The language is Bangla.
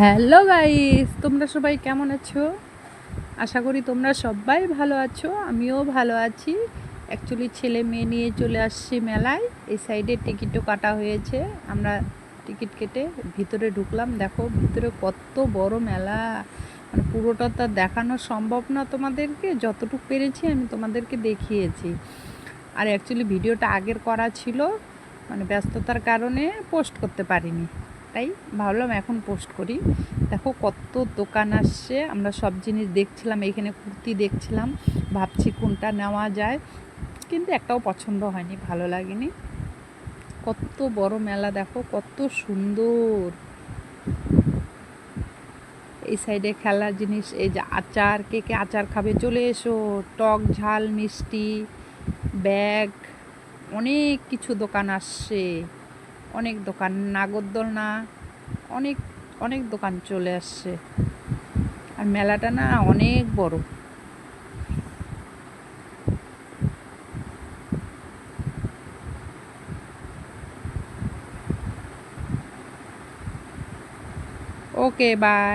হ্যালো গাইস, তোমরা সবাই কেমন আছো? আশা করি তোমরা সবাই ভালো আছো, আমিও ভালো আছি। অ্যাকচুয়ালি ছেলে মেয়ে নিয়ে চলে আসছি মেলায়। এই সাইডে টিকিটও কাটা হয়েছে, আমরা টিকিট কেটে ভিতরে ঢুকলাম। দেখো ভিতরে কত বড় মেলা, মানে পুরোটা তো দেখানো সম্ভব না তোমাদেরকে, যতটুকু পেরেছি আমি তোমাদেরকে দেখিয়েছি। আর অ্যাকচুয়ালি ভিডিওটা আগের করা ছিল, মানে ব্যস্ততার কারণে পোস্ট করতে পারিনি, তাই ভাবলাম এখন পোস্ট করি। দেখো কত দোকান আসছে, আমরা সব জিনিস দেখছিলাম। এখানে কুর্তি দেখছিলাম, ভাবছি কোনটা নেওয়া যায়, কিন্তু একটাও পছন্দ হয়নি, ভালো লাগেনি। কত বড় মেলা, দেখো কত সুন্দর। এই সাইডে খেলার জিনিস, এই যে আচার, কে কে আচার খাবে চলে এসো। টক ঝাল মিষ্টি, ব্যাগ, অনেক কিছু দোকান আসছে, অনেক দোকান, নাগরদোলনা, অনেক অনেক দোকান চলে আসছে। আর মেলাটা না অনেক বড়। ওকে, বাই।